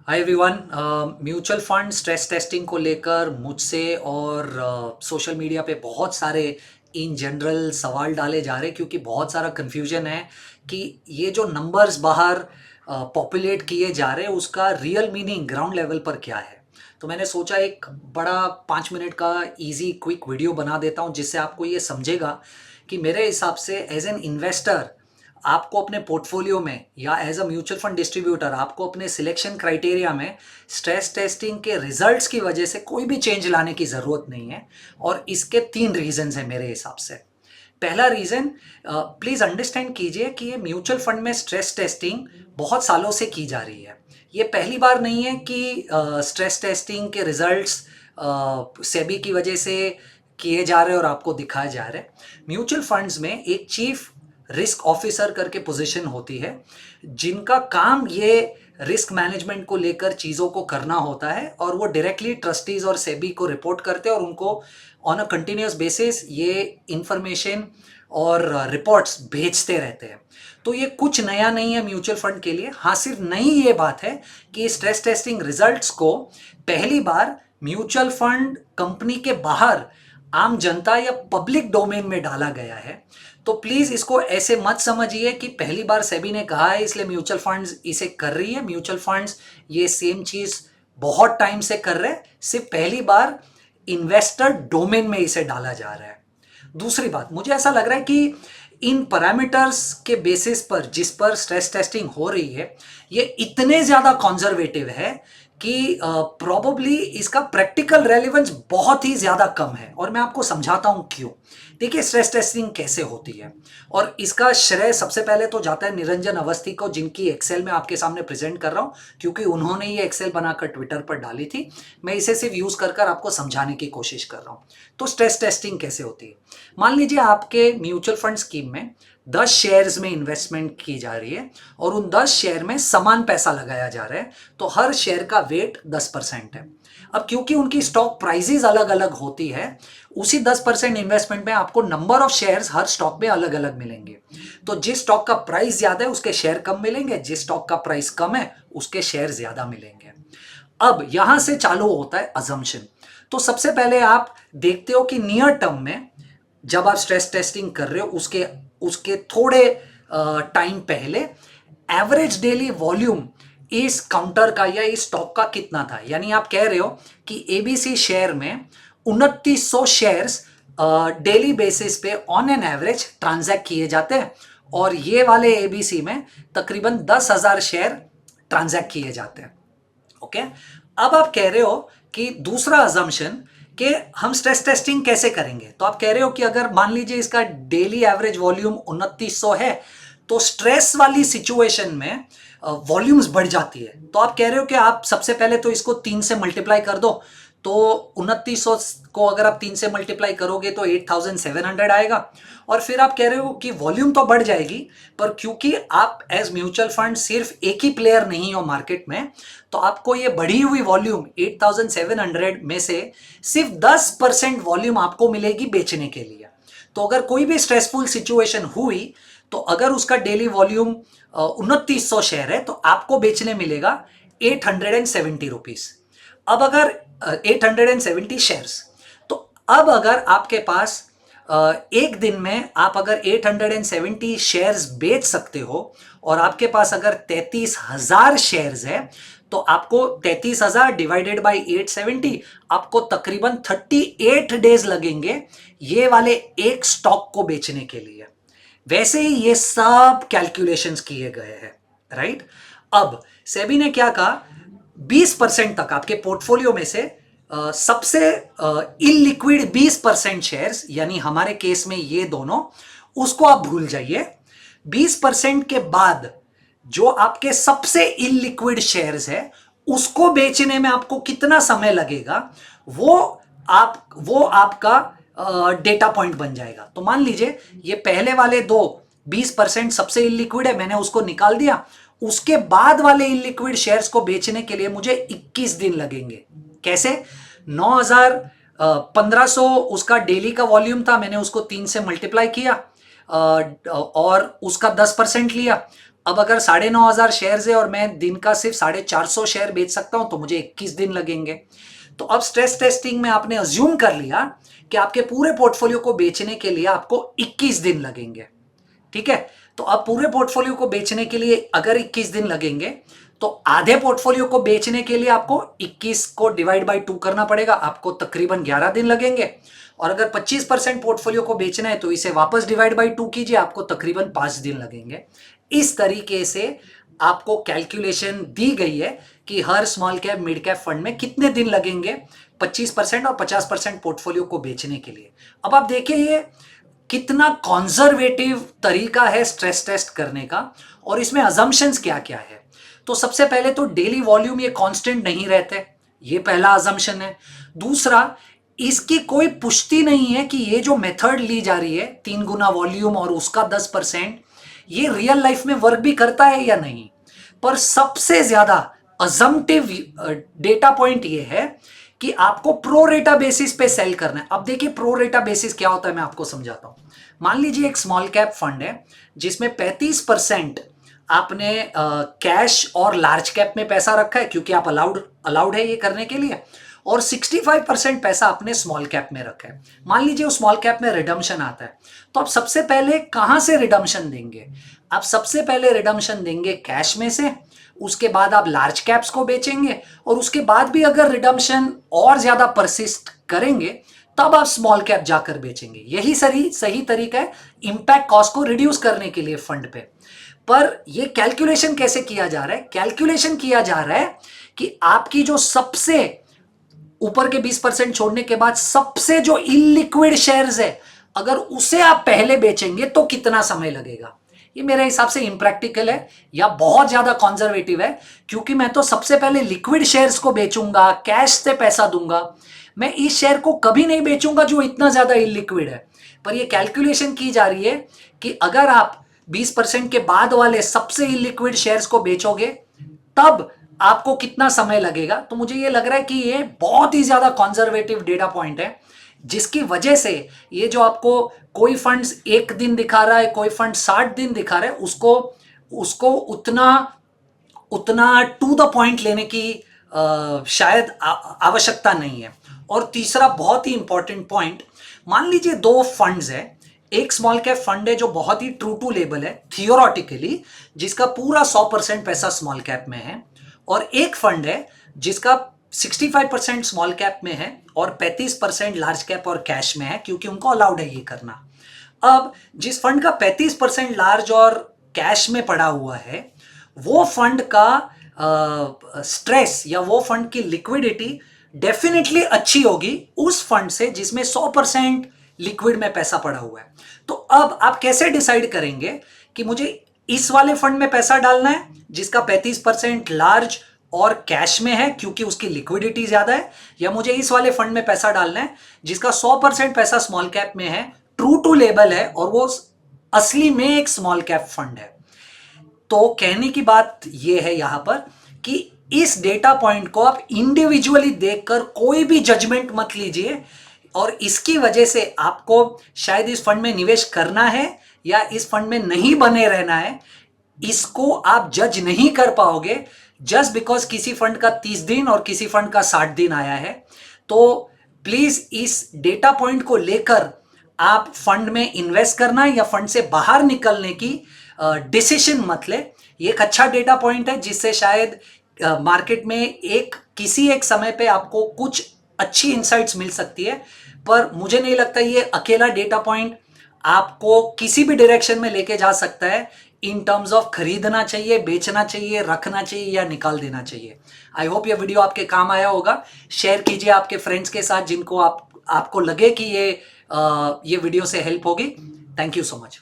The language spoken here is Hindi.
Hi everyone. Mutual fund stress testing को लेकर मुझसे और सोशल मीडिया पे बहुत सारे इन जनरल सवाल डाले जा रहे हैं क्योंकि बहुत सारा कन्फ्यूजन है कि ये जो नंबर्स बाहर पॉपुलेट किए जा रहे हैं उसका रियल मीनिंग ग्राउंड लेवल पर क्या है। तो मैंने सोचा एक बड़ा 5 मिनट का इजी क्विक वीडियो बना देता हूँ जिससे आपको ये समझेगा कि मेरे हिसाब से एज एन इन्वेस्टर आपको अपने पोर्टफोलियो में या as a mutual fund distributor आपको अपने सिलेक्शन क्राइटेरिया में स्ट्रेस टेस्टिंग के रिजल्ट्स की वजह से कोई भी चेंज लाने की ज़रूरत नहीं है। और इसके 3 रीजंस हैं मेरे हिसाब से। पहला रीज़न, प्लीज़ अंडरस्टैंड कीजिए कि ये म्यूचुअल फंड में स्ट्रेस टेस्टिंग बहुत सालों से की जा रही है। ये पहली बार नहीं है कि स्ट्रेस टेस्टिंग के रिजल्ट्स सेबी की वजह से किए जा रहे हैं और आपको दिखाए जा रहे हैं। म्यूचुअल फंड्स में एक चीफ रिस्क ऑफिसर करके पोजीशन होती है जिनका काम ये रिस्क मैनेजमेंट को लेकर चीज़ों को करना होता है और वो डायरेक्टली ट्रस्टीज और सेबी को रिपोर्ट करते हैं और उनको ऑन अ कंटिन्यूस बेसिस ये इंफॉर्मेशन और रिपोर्ट्स भेजते रहते हैं। तो ये कुछ नया नहीं है म्यूचुअल फंड के लिए। हाँ, सिर्फ नई ये बात है कि स्ट्रेस टेस्टिंग रिजल्ट्स को पहली बार म्यूचुअल फंड कंपनी के बाहर आम जनता या पब्लिक डोमेन में डाला गया है। तो प्लीज इसको ऐसे मत समझिए कि पहली बार सेबी ने कहा है इसलिए म्यूचुअल फंड्स इसे कर रही है। म्यूचुअल फंड्स ये सेम चीज बहुत टाइम से कर रहे हैं, सिर्फ पहली बार इन्वेस्टर डोमेन में इसे डाला जा रहा है। दूसरी बात, मुझे ऐसा लग रहा है कि इन पैरामीटर्स के बेसिस पर जिस पर स्ट्रेस टेस्टिंग हो रही है ये इतने ज्यादा कंजर्वेटिव है कि प्रॉबली इसका प्रैक्टिकल रेलेवेंस बहुत ही ज्यादा कम है। और मैं आपको समझाता हूं क्यों। देखिए स्ट्रेस टेस्टिंग कैसे होती है और इसका श्रेय सबसे पहले तो जाता है निरंजन अवस्थी को, जिनकी एक्सेल में आपके सामने प्रेजेंट कर रहा हूं क्योंकि उन्होंने ये एक्सेल बनाकर ट्विटर पर डाली थी। मैं इसे सिर्फ यूज कर कर आपको समझाने की कोशिश कर रहा हूं। तो स्ट्रेस टेस्टिंग कैसे होती है, मान लीजिए आपके म्यूचुअल फंड स्कीम में 10 शेयर्स में इन्वेस्टमेंट की जा रही है और उन 10 शेयर में समान पैसा लगाया जा रहा है। तो हर शेयर का वेट 10% है। अब क्योंकि उनकी स्टॉक प्राइजेस अलग अलग होती है, उसी 10% इन्वेस्टमेंट में आपको number of shares her stock में अलग अलग मिलेंगे। तो जिस स्टॉक का प्राइस ज्यादा है उसके शेयर कम मिलेंगे, जिस स्टॉक का प्राइस कम है उसके शेयर ज्यादा मिलेंगे। अब यहां से चालू होता है अजम्पशन। तो सबसे पहले आप देखते हो कि नियर टर्म में जब आप स्ट्रेस टेस्टिंग कर रहे हो उसके उसके थोड़े टाइम पहले एवरेज डेली वॉल्यूम इस काउंटर का या इस स्टॉक का कितना था। यानी आप कह रहे हो कि एबीसी शेयर में 2900 शेयर्स डेली बेसिस पे ऑन एन एवरेज ट्रांजैक्ट किए जाते हैं और ये वाले एबीसी में तकरीबन 10,000 शेयर ट्रांजैक्ट किए जाते हैं। ओके, अब आप कह रहे हो कि दूसरा अजम्पशन कि हम स्ट्रेस टेस्टिंग कैसे करेंगे। तो आप कह रहे हो कि अगर मान लीजिए इसका डेली एवरेज वॉल्यूम 2900 है तो स्ट्रेस वाली सिचुएशन में वॉल्यूम्स बढ़ जाती है। तो आप कह रहे हो कि आप सबसे पहले तो इसको 3 से मल्टीप्लाई कर दो। तो 2900 को अगर आप 3 से मल्टीप्लाई करोगे तो 8700 आएगा। और फिर आप कह रहे हो कि वॉल्यूम तो बढ़ जाएगी, पर क्योंकि आप एज म्यूचुअल फंड सिर्फ एक ही प्लेयर नहीं हो मार्केट में, तो आपको ये बढ़ी हुई वॉल्यूम 8700 में से सिर्फ 10% वॉल्यूम आपको मिलेगी बेचने के लिए। तो अगर कोई भी स्ट्रेसफुल सिचुएशन हुई तो अगर उसका डेली वॉल्यूम 2900 शेयर है तो आपको बेचने मिलेगा 870 रुपीज। अब अगर 870 शेयर्स, तो अब अगर आपके पास एक दिन में आप अगर 870 शेयर्स बेच सकते हो और आपके पास अगर 33,000 शेयर्स है तो आपको 33,000 डिवाइडेड बाई 870 आपको तकरीबन 38 डेज लगेंगे ये वाले एक स्टॉक को बेचने के लिए। वैसे ही ये सब कैलकुलेशंस किए गए हैं, राइट। अब सेबी ने क्या कहा, 20% तक आपके पोर्टफोलियो में से सबसे इलिक्विड 20% शेयर्स, यानी हमारे केस में ये दोनों, उसको आप भूल जाइए। 20% के बाद जो आपके सबसे इलिक्विड शेयर्स है उसको बेचने में आपको कितना समय लगेगा वो आपका डेटा पॉइंट बन जाएगा। तो मान लीजिए ये पहले वाले दो 20% सबसे इलिक्विड है, मैंने उसको निकाल दिया। उसके बाद वाले इलिक्विड शेयर्स को बेचने के लिए मुझे 21 दिन लगेंगे। कैसे? 1500 उसका डेली का वॉल्यूम था, मैंने उसको 3 से मल्टीप्लाई किया और उसका 10% लिया। अब अगर 9,500 शेयर्स है और मैं दिन का सिर्फ 450 शेयर बेच सकता हूं तो मुझे 21 दिन लगेंगे। तो अब स्ट्रेस टेस्टिंग में आपने अज्यूम कर लिया कि आपके पूरे पोर्टफोलियो को बेचने के लिए आपको 21 दिन लगेंगे। ठीक है, तो अब पूरे पोर्टफोलियो को बेचने के लिए अगर 21 दिन लगेंगे तो आधे पोर्टफोलियो को बेचने के लिए आपको 21 को डिवाइड बाय 2 करना पड़ेगा, आपको तकरीबन 11 दिन लगेंगे। और अगर 25% पोर्टफोलियो को बेचना है तो इसे वापस डिवाइड बाय 2 कीजिए, आपको तकरीबन 5 दिन लगेंगे। इस तरीके से आपको कैलकुलेशन दी गई है कि हर small cap mid cap fund में कितने दिन लगेंगे 25% और 50% पोर्टफोलियो को बेचने के लिए। अब आप देखिए ये कितना कॉन्जर्वेटिव तरीका है स्ट्रेस टेस्ट करने का, और इसमें अजम्पशंस क्या क्या है। तो सबसे पहले तो डेली वॉल्यूम ये कांस्टेंट नहीं रहते, ये पहला अजम्पशन है। दूसरा, इसकी कोई पुष्टि नहीं है कि ये जो मेथड ली जा रही है 3 गुना वॉल्यूम और उसका 10%, ये रियल लाइफ में वर्क भी करता है या नहीं। पर सबसे ज्यादा अजम्पटिव डेटा पॉइंट ये है कि आपको प्रो रेटा बेसिस पे सेल करना है। अब देखिए प्रो रेटा बेसिस क्या होता है, मैं आपको समझाता हूं। मान लीजिए एक स्मॉल कैप फंड है जिसमें 35% आपने कैश और लार्ज कैप में पैसा रखा है क्योंकि आप अलाउड है ये करने के लिए, और 65% पैसा आपने स्मॉल कैप में रखा है। मान लीजिए उस स्मॉल कैप में रिडम्पशन आता है, तो आप सबसे पहले कहां से रिडम्पशन देंगे? आप सबसे पहले रिडम्पशन देंगे कैश में से, उसके बाद आप लार्ज कैप्स को बेचेंगे, और उसके बाद भी अगर रिडम्पशन और ज्यादा परसिस्ट करेंगे तब आप स्मॉल कैप जाकर बेचेंगे। यही सही तरीका है इंपैक्ट कॉस्ट को रिड्यूस करने के लिए फंड पे। पर यह कैलकुलेशन कैसे किया जा रहा है? कैलकुलेशन किया जा रहा है कि आपकी जो सबसे ऊपर के 20% छोड़ने के बाद सबसे जो इलिक्विड शेयर्स है, अगर उसे आप पहले बेचेंगे तो कितना समय लगेगा। ये मेरे हिसाब से इम्प्रैक्टिकल है या बहुत ज्यादा कंजर्वेटिव है, क्योंकि मैं तो सबसे पहले लिक्विड शेयर्स को बेचूंगा, कैश से पैसा दूंगा, मैं इस शेयर को कभी नहीं बेचूंगा जो इतना ज्यादा इलिक्विड है। पर यह कैलकुलेशन की जा रही है कि अगर आप 20% के बाद वाले सबसे इलिक्विड शेयर्स को बेचोगे तब आपको कितना समय लगेगा। तो मुझे ये लग रहा है कि ये बहुत ही ज्यादा कंजर्वेटिव डेटा पॉइंट है, जिसकी वजह से ये जो आपको कोई फंड्स 1 दिन दिखा रहा है, कोई फंड 60 दिन दिखा रहा है, उसको उतना टू द पॉइंट लेने की शायद आवश्यकता नहीं है। और तीसरा बहुत ही इंपॉर्टेंट पॉइंट, मान लीजिए 2 फंड्स है, एक स्मॉल कैप फंड है जो बहुत ही ट्रू टू लेबल है थियोरेटिकली, जिसका पूरा 100% पैसा स्मॉल कैप में है, और एक फंड है जिसका 65% स्मॉल कैप में है और 35% लार्ज कैप और कैश में है, क्योंकि उनको अलाउड है ये करना। अब जिस फंड का 35% लार्ज और कैश में पड़ा हुआ है, वो फंड का स्ट्रेस या वो फंड की लिक्विडिटी डेफिनेटली अच्छी होगी उस फंड से जिसमें 100% लिक्विड में पैसा पड़ा हुआ है। तो अब आप कैसे डिसाइड करेंगे कि मुझे इस वाले फंड में पैसा डालना है जिसका 35% लार्ज और कैश में है क्योंकि उसकी लिक्विडिटी ज्यादा है, या मुझे इस वाले फंड में पैसा डालना है जिसका 100% पैसा स्मॉल कैप में है, ट्रू टू लेबल है, और वो असली में एक स्मॉल कैप फंड है। तो कहने की बात यह है यहां पर कि इस डेटा पॉइंट को आप इंडिविजुअली देखकर कोई भी जजमेंट मत लीजिए, और इसकी वजह से आपको शायद इस फंड में निवेश करना है या इस फंड में नहीं बने रहना है, इसको आप जज नहीं कर पाओगे जस्ट बिकॉज किसी फंड का 30 दिन और किसी फंड का 60 दिन आया है। तो प्लीज इस डेटा पॉइंट को लेकर आप फंड में इन्वेस्ट करना या फंड से बाहर निकलने की डिसीजन मत ले। ये एक अच्छा डेटा पॉइंट है जिससे शायद मार्केट में किसी एक समय पे आपको कुछ अच्छी इंसाइट्स मिल सकती है, पर मुझे नहीं लगता ये अकेला डेटा पॉइंट आपको किसी भी डायरेक्शन में लेके जा सकता है इन टर्म्स ऑफ खरीदना चाहिए, बेचना चाहिए, रखना चाहिए या निकाल देना चाहिए। आई होप ये वीडियो आपके काम आया होगा। शेयर कीजिए आपके फ्रेंड्स के साथ जिनको आपको लगे कि ये वीडियो से हेल्प होगी। Thank you so much.